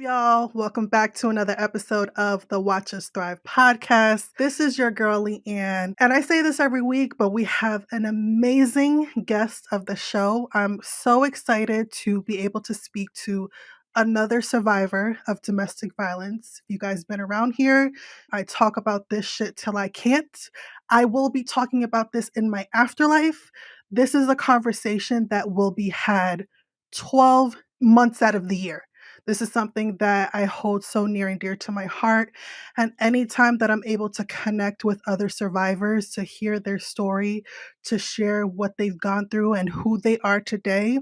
y'all? Welcome back to another episode of the Watch Us Thrive podcast. This is your girl, Leanne. And I say this every week, but we have an amazing guest of the show. I'm so excited to be able to speak to another survivor of domestic violence. If you guys been around here, I talk about this shit till I can't. I will be talking about this in my afterlife. This is a conversation that will be had 12 months out of the year. This is something that I hold so near and dear to my heart. And anytime that I'm able to connect with other survivors, to hear their story, to share what they've gone through and who they are today,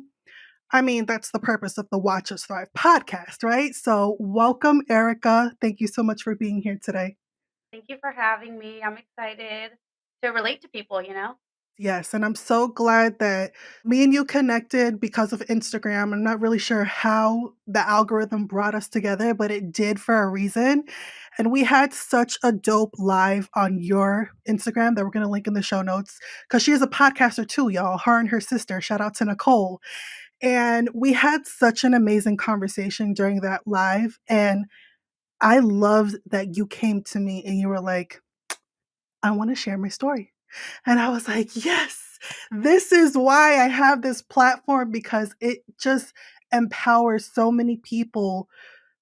I mean, that's the purpose of the Watch Us Thrive podcast, right? So, welcome, Erica. Thank you so much for being here today. Thank you for having me. I'm excited to relate to people. Yes, and I'm so glad that me and you connected because of Instagram. I'm not really sure how the algorithm brought us together, but it did for a reason. And we had such a dope live on your Instagram that we're going to link in the show notes because she is a podcaster too, y'all. Her and her sister. Shout out to Nicole. And we had such an amazing conversation during that live. And I loved that you came to me and you were like, I want to share my story. And I was like, yes, this is why I have this platform because it just empowers so many people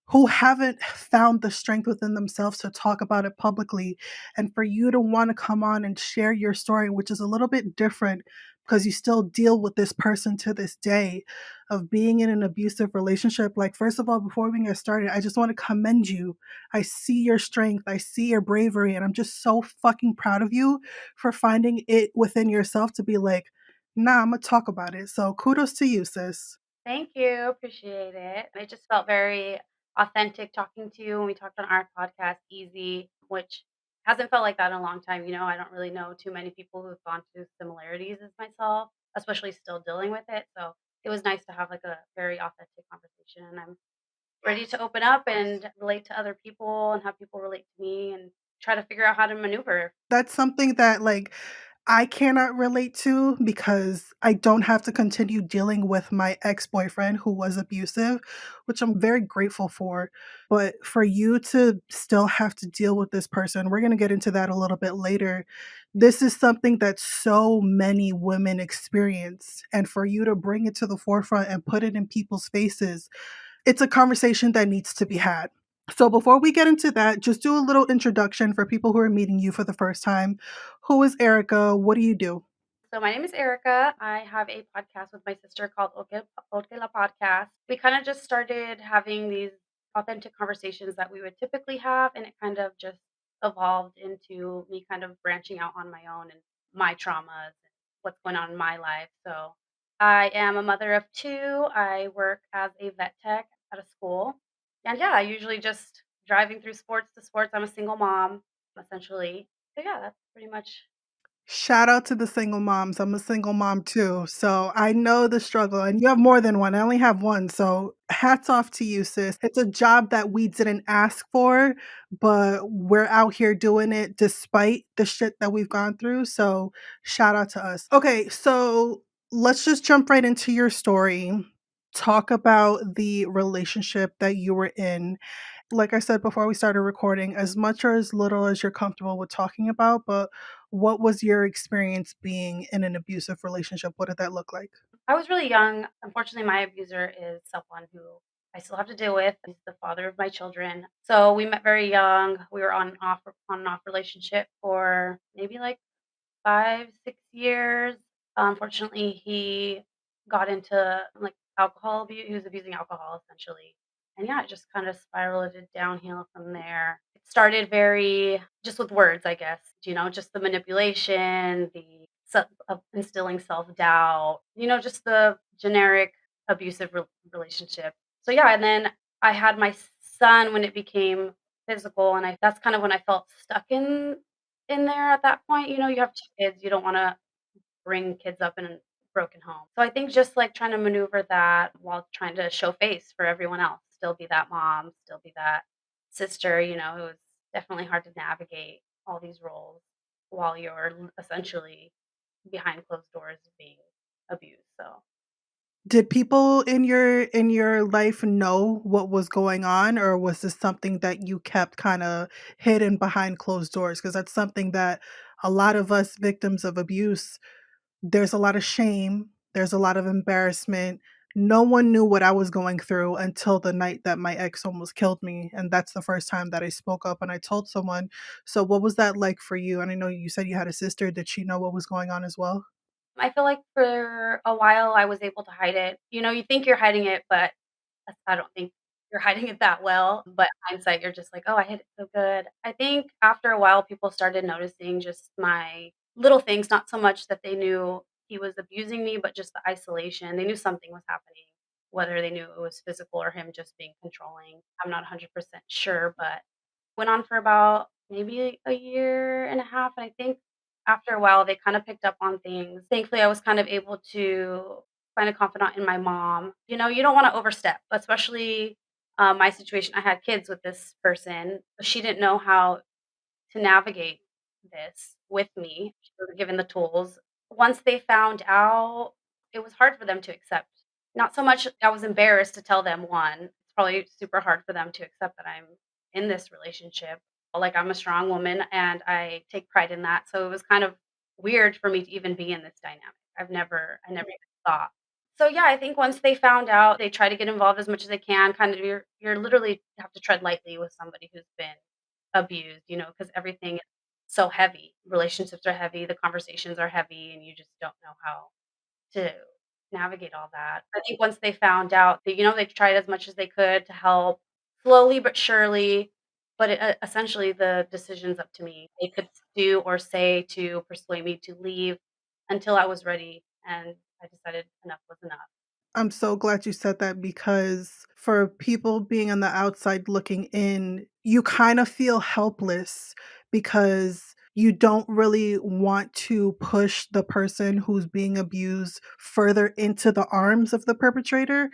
who haven't found the strength within themselves to talk about it publicly. And for you to want to come on and share your story, which is a little bit different because you still deal with this person to this day of being in an abusive relationship. Like, first of all, before we get started, I just want to commend you. I see your strength, I see your bravery, and I'm just so fucking proud of you for finding it within yourself to be like, nah, I'm gonna talk about it. So kudos to you, sis. Thank you. Appreciate it. It just felt very authentic talking to you when we talked on our podcast, Easy, which hasn't felt like that in a long time. I don't really know too many people who've gone through similarities as myself, especially still dealing with it. So it was nice to have like a very authentic conversation. And I'm ready to open up and relate to other people and have people relate to me and try to figure out how to maneuver. That's something that, like, I cannot relate to because I don't have to continue dealing with my ex-boyfriend who was abusive, which I'm very grateful for. But for you to still have to deal with this person, we're going to get into that a little bit later. This is something that so many women experience. And for you to bring it to the forefront and put it in people's faces, it's a conversation that needs to be had. So before we get into that, just do a little introduction for people who are meeting you for the first time. Who is Erica? What do you do? So my name is Erica. I have a podcast with my sister called Oquela Podcast. We kind of just started having these authentic conversations that we would typically have, and it kind of just evolved into me kind of branching out on my own and my traumas and what's going on in my life. So I am a mother of two. I work as a vet tech at a school. And yeah, I usually just driving through sports to sports. I'm a single mom, essentially. So yeah, that's pretty much. Shout out to the single moms. I'm a single mom too. So I know the struggle, and you have more than one. I only have one. So hats off to you, sis. It's a job that we didn't ask for, but we're out here doing it despite the shit that we've gone through. So shout out to us. Okay, so let's just jump right into your story. Talk about the relationship that you were in. Like I said before we started recording, as much or as little as you're comfortable with talking about, but what was your experience being in an abusive relationship? What did that look like? I was really young. Unfortunately, my abuser is someone who I still have to deal with. He's the father of my children. So we met very young. We were on and off relationship for maybe like 5, 6 years. Unfortunately, he got into like alcohol abuse. He was abusing alcohol essentially. And yeah, it just kind of spiraled it downhill from there. It started very just with words, I guess, just the manipulation, the of instilling self doubt, just the generic abusive relationship. So yeah, and then I had my son when it became physical, and that's kind of when I felt stuck in there at that point. You have 2 kids, you don't wanna bring kids up in a broken home. So I think just, like, trying to maneuver that while trying to show face for everyone else, still be that mom, still be that sister, it was definitely hard to navigate all these roles while you're essentially behind closed doors being abused, so Did people in your life know what was going on, or was this something that you kept kinda hidden behind closed doors? Because that's something that a lot of us victims of abuse, there's a lot of shame, there's a lot of embarrassment. No one knew what I was going through until the night that my ex almost killed me, and that's the first time that I spoke up and I told someone. So what was that like for you? And I know you said you had a sister, did she know what was going on as well? I feel like for a while I was able to hide it. You think you're hiding it, but I don't think you're hiding it that well, but hindsight, you're just like, "Oh, I hid it so good." I think after a while, people started noticing just my little things, not so much that they knew he was abusing me, but just the isolation. They knew something was happening, whether they knew it was physical or him just being controlling. I'm not 100% sure, but went on for about maybe a year and a half, and I think after a while, they kinda picked up on things. Thankfully, I was kind of able to find a confidant in my mom. You don't wanna overstep, especially, my situation. I had kids with this person. She didn't know how to navigate this with me. She wasn't given the tools. Once they found out, it was hard for them to accept. Not so much I was embarrassed to tell them, 1, it's probably super hard for them to accept that I'm in this relationship. Like, I'm a strong woman, and I take pride in that, so it was kind of weird for me to even be in this dynamic. I never even thought. So, yeah, I think once they found out, they try to get involved as much as they can, kind of you're literally have to tread lightly with somebody who's been abused, because everything is so heavy. Relationships are heavy, the conversations are heavy, and you just don't know how to navigate all that. I think once they found out that, they tried as much as they could to help, slowly but surely, but essentially the decision's up to me. They could do or say to persuade me to leave until I was ready, and I decided enough was enough. I'm so glad you said that because for people being on the outside looking in, you kind of feel helpless because you don't really want to push the person who's being abused further into the arms of the perpetrator,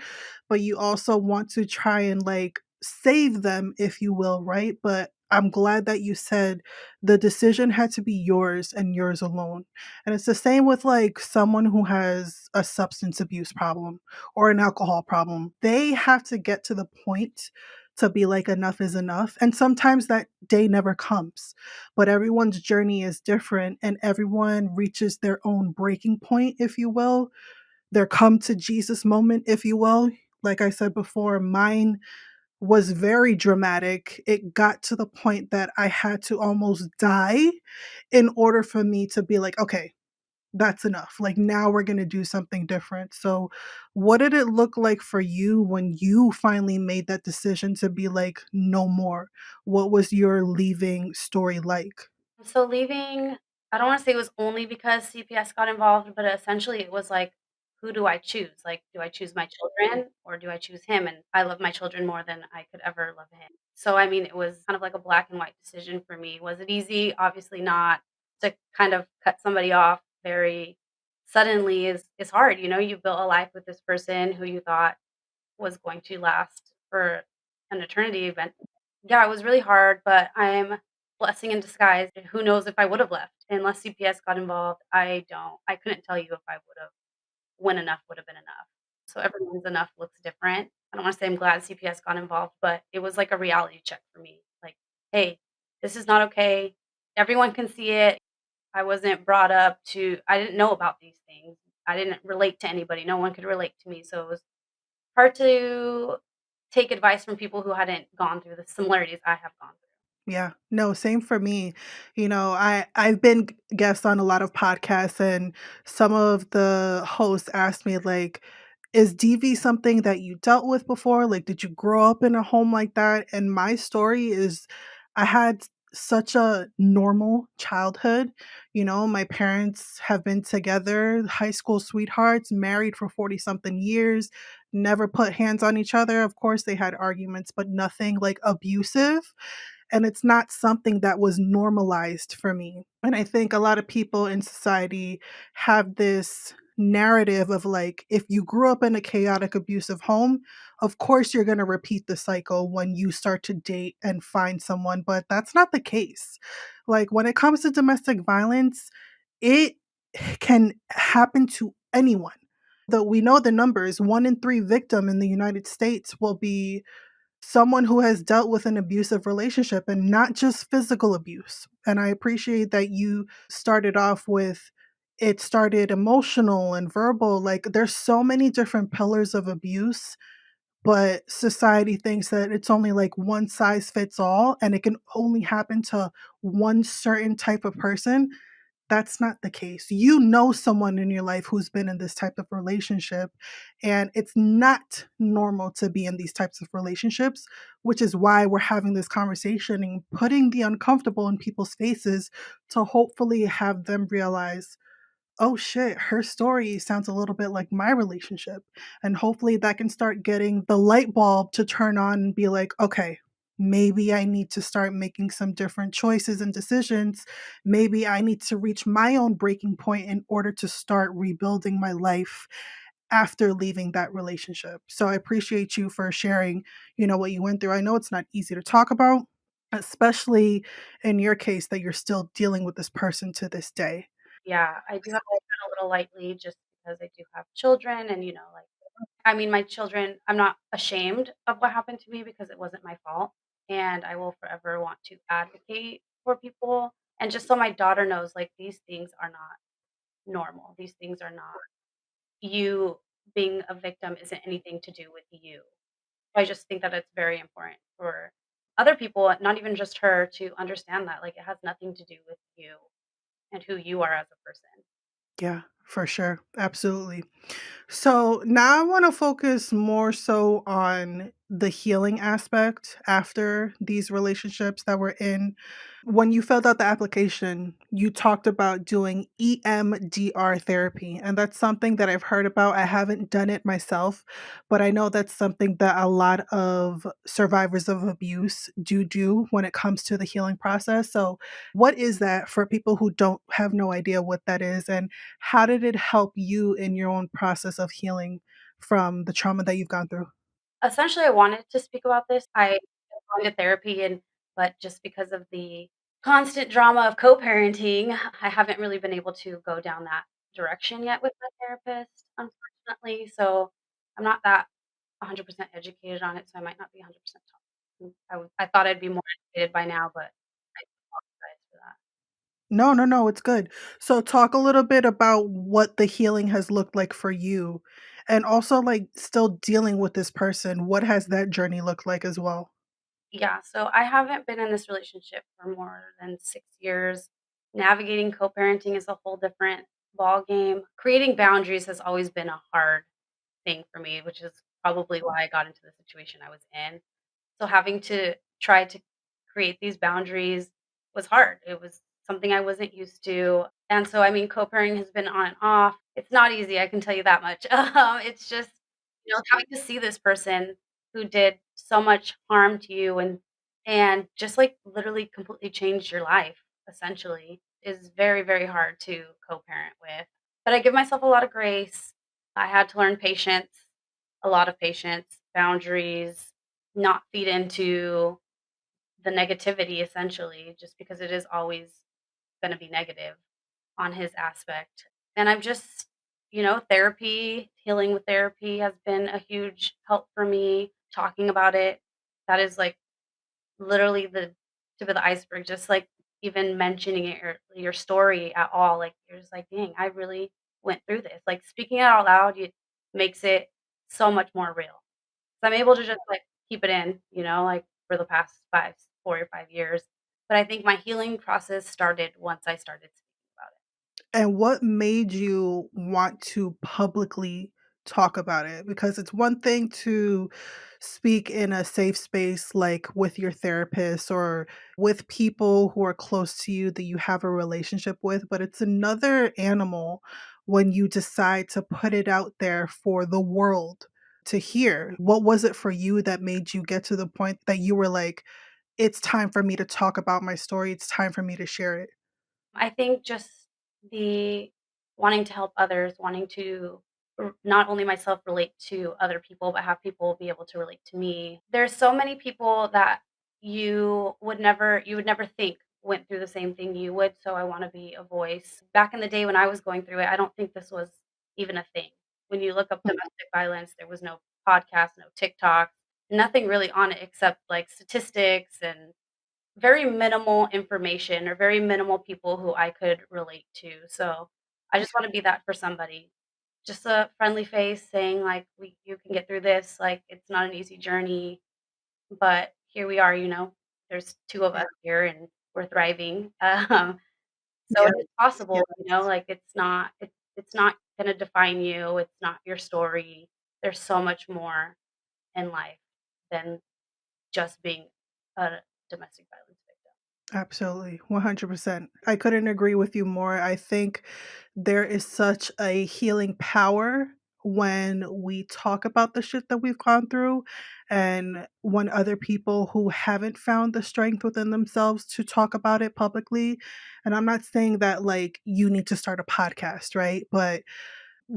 but you also want to try and like save them, if you will, right? But I'm glad that you said the decision had to be yours and yours alone. And it's the same with like someone who has a substance abuse problem or an alcohol problem. They have to get to the point to be like, enough is enough. And sometimes that day never comes, but everyone's journey is different and everyone reaches their own breaking point, if you will, their come to Jesus moment, if you will. Like I said before, mine was very dramatic. It got to the point that I had to almost die in order for me to be like, okay, that's enough. Like now we're going to do something different. So, what did it look like for you when you finally made that decision to be like, no more? What was your leaving story like? So leaving, I don't wanna say it was only because CPS got involved, but essentially it was like, who do I choose? Like, do I choose my children or do I choose him? And I love my children more than I could ever love him. So, I mean, it was kind of like a black and white decision for me. Was it easy? Obviously not. To kind of cut somebody off very suddenly is hard. You built a life with this person who you thought was going to last for an eternity event. Yeah, it was really hard, but I'm blessing in disguise. Who knows if I would have left unless CPS got involved. I couldn't tell you if I would have when enough would have been enough. So everyone's enough looks different. I don't want to say I'm glad CPS got involved, but it was like a reality check for me. Like, hey, this is not okay. Everyone can see it. I wasn't brought up to I didn't know about these things. I didn't relate to anybody. No one could relate to me. So it was hard to take advice from people who hadn't gone through the similarities I have gone through. Yeah. No, same for me. I've been guest on a lot of podcasts and some of the hosts asked me like, is DV something that you dealt with before? Like, did you grow up in a home like that? And my story is I had such a normal childhood. My parents have been together, high school sweethearts, married for 40 something years, never put hands on each other. Of course, they had arguments, but nothing like abusive, and it's not something that was normalized for me. And I think a lot of people in society have this narrative of like, if you grew up in a chaotic, abusive home, of course you're going to repeat the cycle when you start to date and find someone. But that's not the case. Like, when it comes to domestic violence, it can happen to anyone. we know the numbers. 1 in 3 victim in the United States will be someone who has dealt with an abusive relationship and not just physical abuse. And I appreciate that you started off with it started emotional and verbal. Like there's so many different pillars of abuse, but society thinks that it's only like one size fits all and it can only happen to one certain type of person. That's not the case. You know someone in your life who's been in this type of relationship, and it's not normal to be in these types of relationships, which is why we're having this conversation and putting the uncomfortable in people's faces to hopefully have them realize, oh shit, her story sounds a little bit like my relationship. And hopefully that can start getting the light bulb to turn on and be like, okay, maybe I need to start making some different choices and decisions. Maybe I need to reach my own breaking point in order to start rebuilding my life after leaving that relationship. So I appreciate you for sharing, what you went through. I know it's not easy to talk about, especially in your case that you're still dealing with this person to this day. Yeah, I do have to tread a little lightly just because I do have children and, like I mean, my children I'm not ashamed of what happened to me because it wasn't my fault, and I will forever want to advocate for people, and just so my daughter knows, like, these things are not normal. These things are not you being a victim isn't anything to do with you. I just think that it's very important for other people, not even just her, to understand that, like, it has nothing to do with you and who you are as a person. Yeah, for sure. Absolutely. So now I want to focus more so on the healing aspect after these relationships that we're in. When you filled out the application, you talked about doing EMDR therapy, and that's something that I've heard about. I haven't done it myself, but I know that's something that a lot of survivors of abuse do when it comes to the healing process. So, what is that for people who don't have no idea what that is, and how did it help you in your own process of healing from the trauma that you've gone through? Essentially, I wanted to speak about this. I am going to therapy but just because of the constant drama of co-parenting, I haven't really been able to go down that direction yet with my therapist, unfortunately. So I'm not that 100% educated on it, so I might not be 100% talking. I thought I'd be more educated by now, but I apologize for that. No, no, no, it's good. So talk a little bit about what the healing has looked like for you and also like still dealing with this person. What has that journey looked like as well? Yeah, so I haven't been in this relationship for more than 6 years. Navigating co-parenting is a whole different ball game. Creating boundaries has always been a hard thing for me, which is probably why I got into the situation I was in. So having to try to create these boundaries was hard. It was something I wasn't used to. And so, I mean, co-parenting has been on and off. It's not easy, I can tell you that much. It's just, having to see this person who did so much harm to you and just like literally completely changed your life essentially is very, very hard to co-parent with. But I give myself a lot of grace. I had to learn patience, a lot of patience, boundaries, not feed into the negativity essentially, just because it is always gonna be negative on his aspect. And I've just therapy, healing with therapy has been a huge help for me, talking about it. That is, like, literally the tip of the iceberg, just, like, even mentioning it or your story at all, like, you're just like, "Dang, I really went through this." Like, speaking it out loud, it makes it so much more real. So I'm able to just, like, keep it in, like, for the past 4 or 5 years. But I think my healing process started once I started speaking about it. And what made you want to publicly talk about it? Because it's one thing to speak in a safe space, like with your therapist or with people who are close to you that you have a relationship with, but it's another animal when you decide to put it out there for the world to hear. What was it for you that made you get to the point that you were like, it's time for me to talk about my story, it's time for me to share it? I think just the wanting to help others, wanting to not only myself relate to other people, but have people be able to relate to me. There's so many people that you would never think went through the same thing you would. So I want to be a voice. Back in the day when I was going through it, I don't think this was even a thing. When you look up domestic violence, there was no podcast, no TikTok, nothing really on it except, like, statistics and very minimal information or very minimal people who I could relate to, so I just wanna be that for somebody. Just a friendly face saying, like, "We you can get through this, like, it's not an easy journey, but here we are, you know? There's 2 of Yeah. us here, and we're thriving." So Yeah. it is possible, you know, Yes. like, it's not gonna define you, it's not your story. There's so much more in life than just being a domestic violence victim. Absolutely, 100%. I couldn't agree with you more. I think there is such a healing power when we talk about the shit that we've gone through, and when other people who haven't found the strength within themselves to talk about it publicly. And I'm not saying that, like, you need to start a podcast, right? But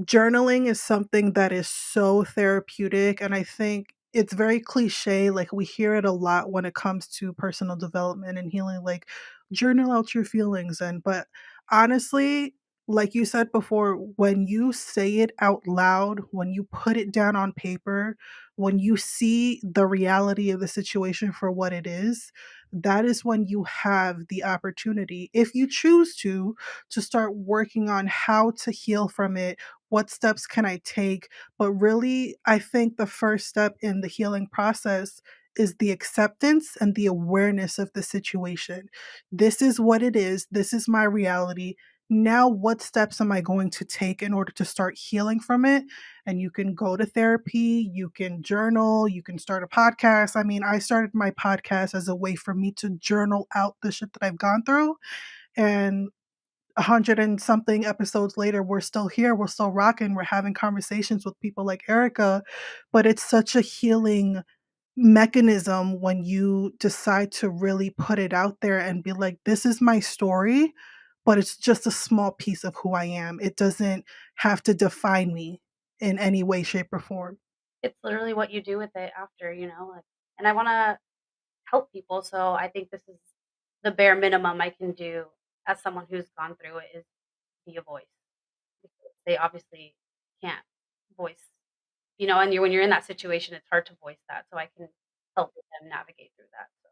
journaling is something that is so therapeutic, and I think it's very cliche, like, we hear it a lot when it comes to personal development and healing, like, journal out your feelings, and but honestly, like you said before, when you say it out loud, when you put it down on paper, when you see the reality of the situation for what it is, that is when you have the opportunity, if you choose to start working on how to heal from it. What steps can I take? But really, I think the first step in the healing process is the acceptance and the awareness of the situation. This is what it is. This is my reality. Now, what steps am I going to take in order to start healing from it? And you can go to therapy, you can journal, you can start a podcast. I mean, I started my podcast as a way for me to journal out the shit that I've gone through. And 100 and something episodes later, we're still here, we're still rocking, we're having conversations with people like Erica, but it's such a healing mechanism when you decide to really put it out there and be like, "This is my story, but it's just a small piece of who I am. It doesn't have to define me in any way, shape, or form." It's literally what you do with it after, you know, like, and I wanna help people, so I think this is the bare minimum I can do as someone who's gone through it is be a voice, because they obviously can't voice, you know, and when you're in that situation, it's hard to voice that, so I can help them navigate through that, so.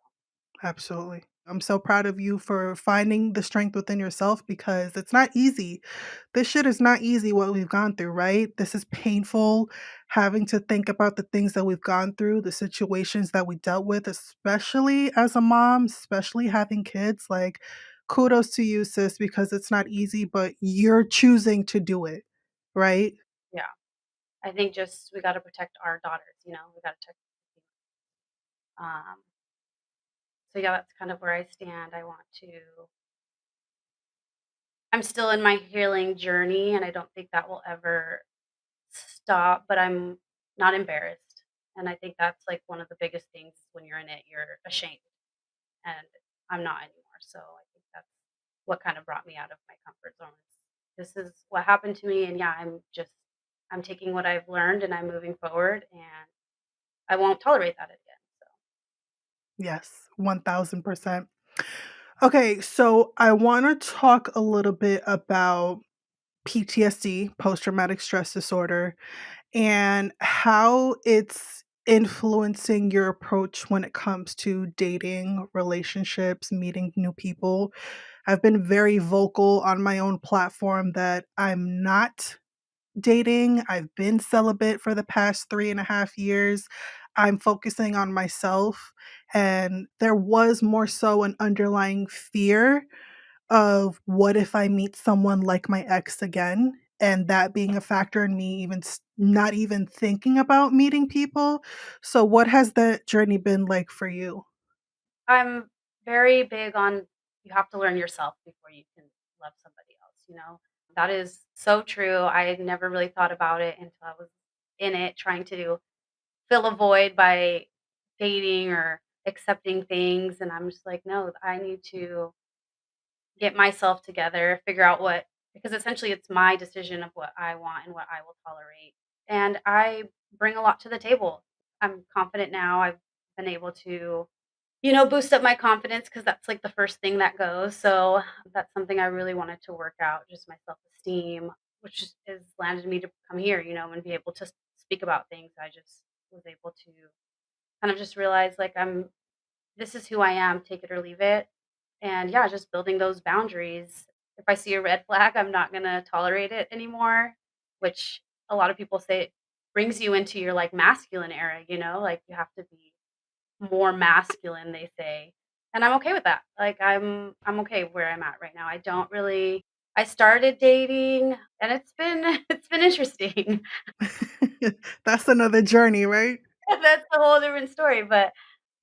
Absolutely. I'm so proud of you for finding the strength within yourself because it's not easy. This shit is not easy what we've gone through, right? This is painful having to think about the things that we've gone through, the situations that we dealt with, especially as a mom, especially having kids. Like, kudos to you, sis, because it's not easy, but you're choosing to do it, right? Yeah, I think just we gotta protect our daughters, you know, we gotta protect, um, so yeah, that's kind of where I stand. I'm still in my healing journey, and I don't think that will ever stop, but I'm not embarrassed, and I think that's, like, one of the biggest things when you're in it, you're ashamed, and I'm not anymore, so I think that's what kind of brought me out of my comfort zone. This is what happened to me, and yeah, I'm taking what I've learned, and I'm moving forward, and I won't tolerate that again, so. Yes, 1000%. Okay, so I want to talk a little bit about PTSD, post traumatic stress disorder, and how it's influencing your approach when it comes to dating, relationships, meeting new people. I've been very vocal on my own platform that I'm not dating. I've been celibate for the past 3.5 years. I'm focusing on myself. And there was more so an underlying fear of what if I meet someone like my ex again? And that being a factor in me even not even thinking about meeting people. So, what has that journey been like for you? I'm very big on you have to learn yourself before you can love somebody else, you know? That is so true. I had never really thought about it until I was in it trying to fill a void by dating or accepting things, and I'm just like, "No, I need to get myself together, figure out what," because essentially it's my decision of what I want and what I will tolerate, and I bring a lot to the table. I'm confident now. I've been able to, you know, boost up my confidence because that's, like, the first thing that goes, so that's something I really wanted to work out, just my self-esteem. which is landed me to come here, and be able to speak about things. I just was able to kind of just realize like this is who I am, take it or leave it. And yeah, just building those boundaries. If I see a red flag, I'm not gonna tolerate it anymore, which a lot of people say it brings you into your like masculine era, like you have to be more masculine, they say. And I'm okay with that. Like I'm okay where I'm at right now. I started dating and it's been it's been interesting. That's another journey, right? That's a whole different story, but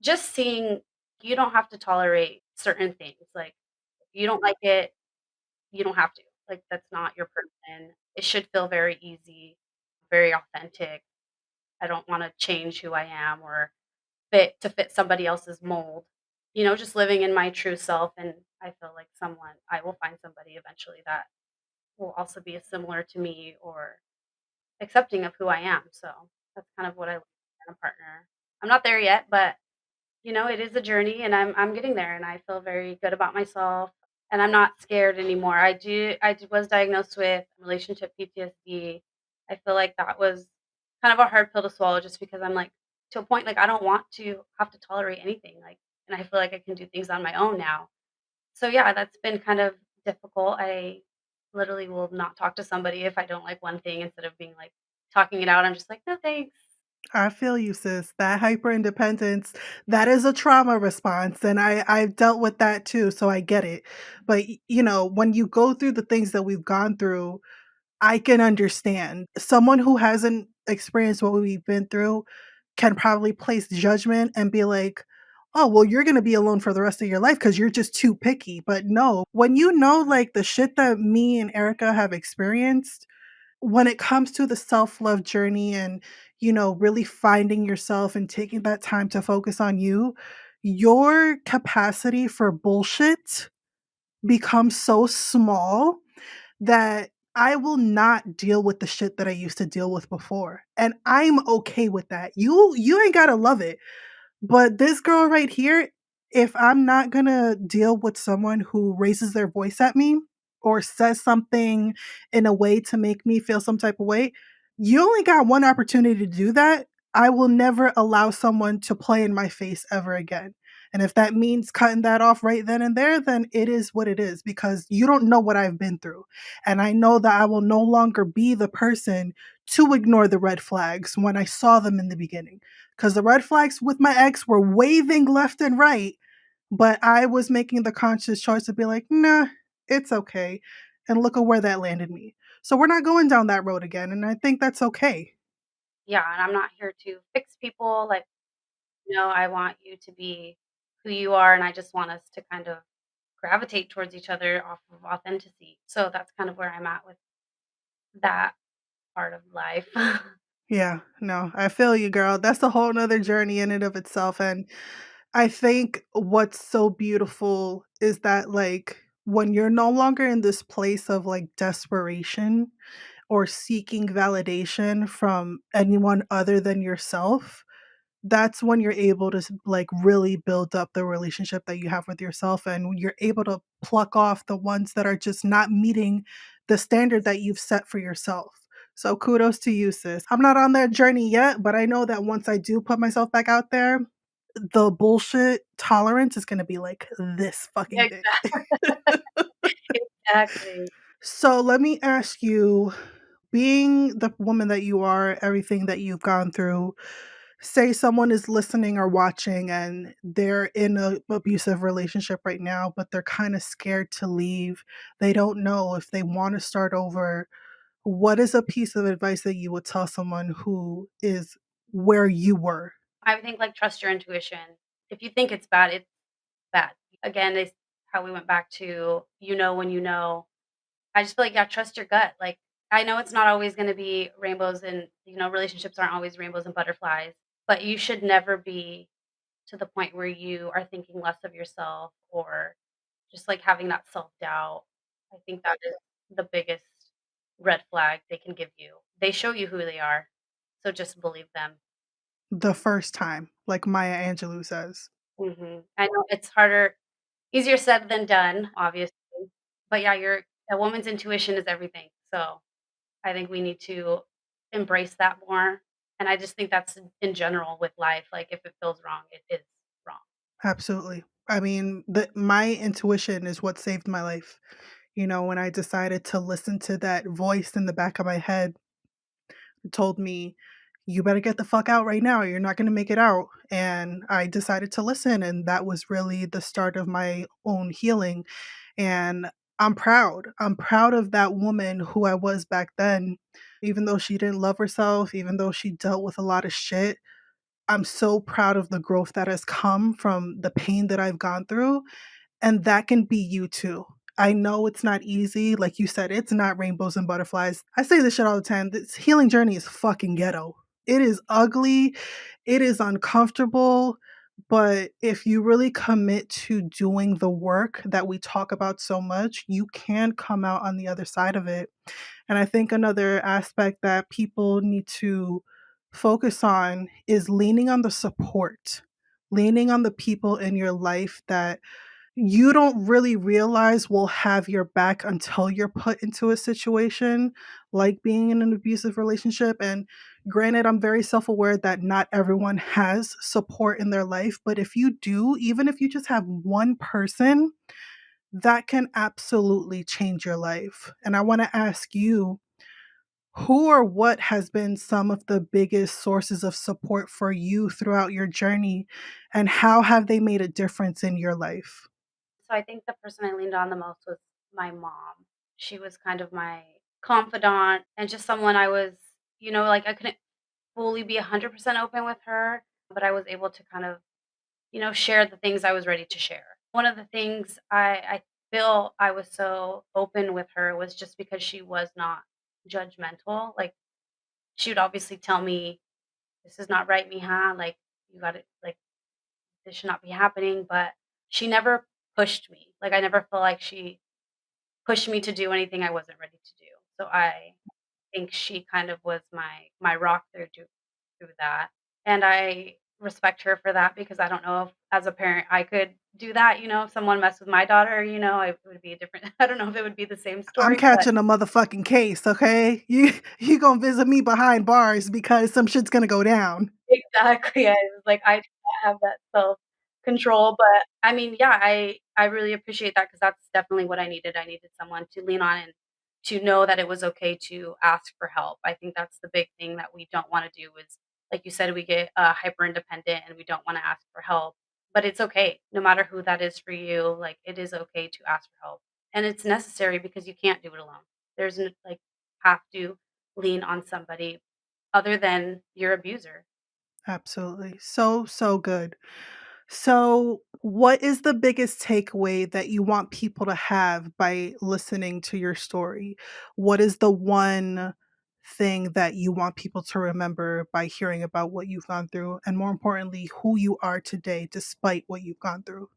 just seeing you don't have to tolerate certain things. Like if you don't like it, you don't have to. Like that's not your person. It should feel very easy, very authentic. I don't want to change who I am or fit somebody else's mold. Just living in my true self, and I feel like I will find somebody eventually that will also be similar to me or accepting of who I am. So that's kind of what I like in a partner. I'm not there yet, but it is a journey and I'm getting there and I feel very good about myself and I'm not scared anymore. Was diagnosed with relationship PTSD. I feel like that was kind of a hard pill to swallow just because I'm like to a point like I don't want to have to tolerate anything like and I feel like I can do things on my own now. So yeah, that's been kind of difficult. I literally will not talk to somebody if I don't like one thing instead of being like talking it out. I'm just like, no thanks. I feel you, sis. That hyper independence, that is a trauma response. And I've dealt with that too. So I get it. But when you go through the things that we've gone through, I can understand. Someone who hasn't experienced what we've been through can probably place judgment and be like, oh, well, you're going to be alone for the rest of your life because you're just too picky. But no, when you know, like the shit that me and Erica have experienced, when it comes to the self-love journey and really finding yourself and taking that time to focus on you, your capacity for bullshit becomes so small that I will not deal with the shit that I used to deal with before, and I'm okay with that. You ain't gotta love it, but this girl right here, if I'm not gonna deal with someone who raises their voice at me or says something in a way to make me feel some type of way, you only got one opportunity to do that. I will never allow someone to play in my face ever again. And if that means cutting that off right then and there, then it is what it is because you don't know what I've been through. And I know that I will no longer be the person to ignore the red flags when I saw them in the beginning because the red flags with my ex were waving left and right, but I was making the conscious choice to be like, nah, it's okay. And look at where that landed me. So we're not going down that road again. And I think that's okay. Yeah, and I'm not here to fix people. Like, I want you to be who you are, and I just want us to kind of gravitate towards each other off of authenticity. So that's kind of where I'm at with that part of life. Yeah, no, I feel you, girl. That's a whole nother journey in and of itself. And I think what's so beautiful is that, like, when you're no longer in this place of like desperation or seeking validation from anyone other than yourself, that's when you're able to like really build up the relationship that you have with yourself and you're able to pluck off the ones that are just not meeting the standard that you've set for yourself. So kudos to you, sis. I'm not on that journey yet, but I know that once I do put myself back out there, the bullshit tolerance is going to be like this fucking big. Exactly. So let me ask you, being the woman that you are, everything that you've gone through, say someone is listening or watching and they're in a abusive relationship right now, but they're kind of scared to leave. They don't know if they want to start over. What is a piece of advice that you would tell someone who is where you were? I would think like trust your intuition. If you think it's bad, it's bad. Again, they how we went back to when you know. I just feel like yeah, trust your gut. Like I know it's not always going to be rainbows and relationships aren't always rainbows and butterflies, but you should never be to the point where you are thinking less of yourself or just like having that self-doubt. I think that is the biggest red flag they can give you. They show you who they are. So just believe them. The first time, like Maya Angelou says. I know it's harder easier said than done, obviously. But yeah, a woman's intuition is everything. So I think we need to embrace that more, and I just think that's in general with life, like, if it feels wrong, it is wrong. Absolutely. I mean, my intuition is what saved my life. You know, when I decided to listen to that voice in the back of my head, it told me, you better get the fuck out right now. You're not going to make it out. And I decided to listen. And that was really the start of my own healing. And I'm proud. I'm proud of that woman who I was back then. Even though she didn't love herself, even though she dealt with a lot of shit, I'm so proud of the growth that has come from the pain that I've gone through, and that can be you too. I know it's not easy. Like you said, it's not rainbows and butterflies. I say this shit all the time. This healing journey is fucking ghetto. It is ugly. It is uncomfortable. But if you really commit to doing the work that we talk about so much, you can come out on the other side of it. And I think another aspect that people need to focus on is leaning on the support, leaning on the people in your life that you don't really realize will have your back until you're put into a situation like being in an abusive relationship. And granted, I'm very self aware that not everyone has support in their life, but if you do, even if you just have one person, that can absolutely change your life. And I want to ask you, who or what has been some of the biggest sources of support for you throughout your journey, and how have they made a difference in your life? So I think the person I leaned on the most was my mom. She was kind of my confidant and just someone I was, like, I couldn't fully be 100% open with her, but I was able to kind of, share the things I was ready to share. One of the things I feel I was so open with her was just because she was not judgmental. Like, she would obviously tell me, "This is not right, Mija. Like, you got to, like, this should not be happening." But she never pushed me. Like, I never felt like she pushed me to do anything I wasn't ready to do. So I think she kind of was my rock through that, and I respect her for that because I don't know if as a parent I could do that. If someone messed with my daughter, it would be a different. I don't know if it would be the same I'm story, but catching a motherfucking case, okay? You gonna visit me behind bars because some shit's gonna go down. exactly. I was like, I do not have that self-control, but I mean, yeah, I really appreciate that because that's definitely what I needed. I needed someone to lean on and to know that it was okay to ask for help. I think that's the big thing that we don't wanna do is, like you said, we get, hyper independent and we don't wanna ask for help, but it's okay. No matter who that is for you, like, it is okay to ask for help, and it's necessary because you can't do it alone. There's n like, have to lean on somebody other than your abuser. Absolutely. So, so good. So, what is the biggest takeaway that you want people to have by listening to your story? What is the one thing that you want people to remember by hearing about what you've gone through? And more importantly, who you are today despite what you've gone through?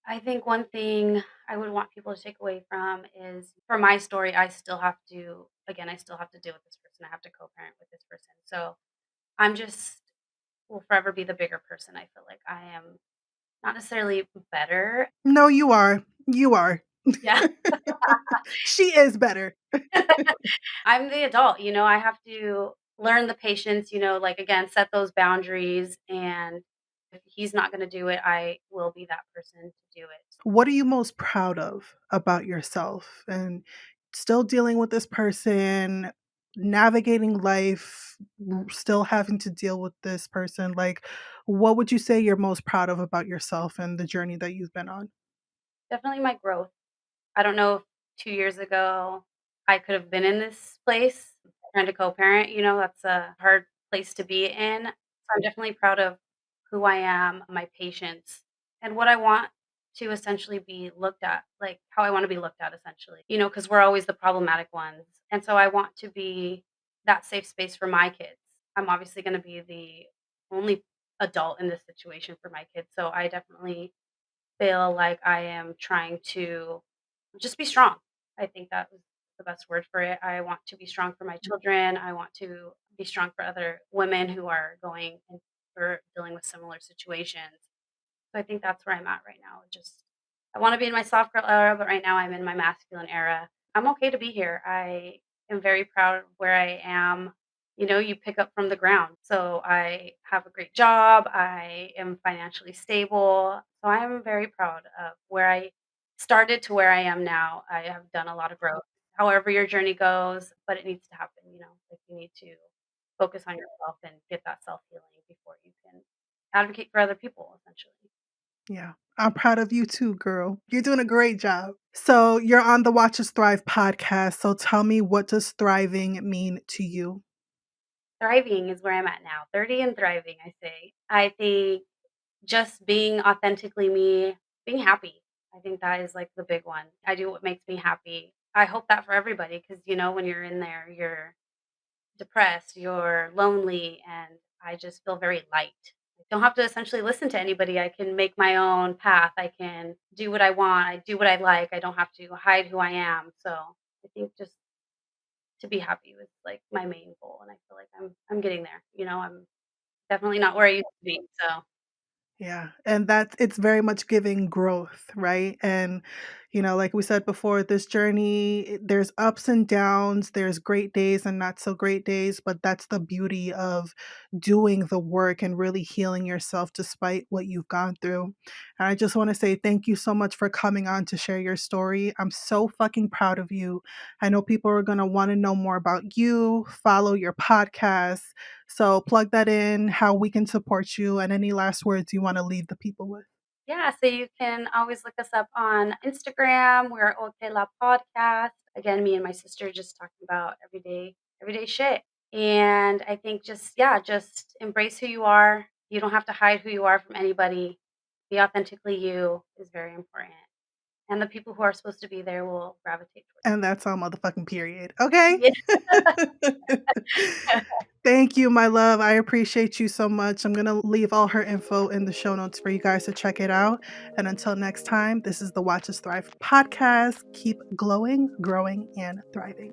I think one thing I would want people to take away from is for my story, I still have to deal with this person. I have to co parent with this person. So I'm just, will forever be the bigger person. I feel like I am not necessarily better. No, you are. You are. Yeah. She is better. I'm the adult, I have to learn the patience, like, again, set those boundaries. And if he's not going to do it, I will be that person to do it. What are you most proud of about yourself and still dealing with this person, navigating life, still having to deal with this person? Like, what would you say you're most proud of about yourself and the journey that you've been on? Definitely my growth. I don't know if 2 years ago I could have been in this place trying to co-parent, that's a hard place to be in. So I'm definitely proud of who I am, my patience, and what I want to essentially be looked at, like how I wanna be looked at essentially, because 'cause we're always the problematic ones, and so I want to be that safe space for my kids. I'm obviously gonna be the only adult in this situation for my kids, so I definitely feel like I am trying to just be strong. I think that was the best word for it. I want to be strong for my children. I want to be strong for other women who are going and or dealing with similar situations. So I think that's where I'm at right now. Just I want to be in my soft girl era, but right now I'm in my masculine era. I'm okay to be here. am very proud of where I am. You know, you pick up from the ground. So I have a great job. I am financially stable. So I'm very proud of where I started to where I am now. I have done a lot of growth. However your journey goes, but it needs to happen, you know. Like you need to focus on yourself and get that self-healing before you can advocate for other people essentially. Yeah. I'm proud of you too, girl. You're doing a great job. So, you're on the Watch Us Thrive podcast. So, tell me, what does thriving mean to you? Thriving is where I'm at now. 30 and thriving, I say. I think just being authentically me, being happy. I think that is like the big one. I do what makes me happy. I hope that for everybody because, you know, when you're in there, you're depressed, you're lonely, and I just feel very light. I don't have to essentially listen to anybody. I can make my own path. I can do what I want. I do what I like. I don't have to hide who I am. So I think just to be happy was like my main goal. And I feel like I'm getting there. You know, I'm definitely not where I used to be. So Yeah, and that's it's very much giving growth, right? And, like we said before, this journey, there's ups and downs, there's great days and not so great days, but that's the beauty of doing the work and really healing yourself despite what you've gone through. And I just want to say thank you so much for coming on to share your story. I'm so fucking proud of you. I know people are going to want to know more about you, follow your podcast, so plug that in, how we can support you, and any last words you want to leave the people with. yeah, so you can always look us up on Instagram. We're Oquela Podcast. Again, me and my sister just talking about everyday shit. And I think just yeah, just embrace who you are. You don't have to hide who you are from anybody. Be authentically you is very important. And the people who are supposed to be there will gravitate towards And that's all motherfucking period. Okay? you. Yeah. Thank you, my love. I appreciate you so much. I'm going to leave all her info in the show notes for you guys to check it out. And until next time, this is the Watch Us Thrive podcast. Keep glowing, growing, and thriving.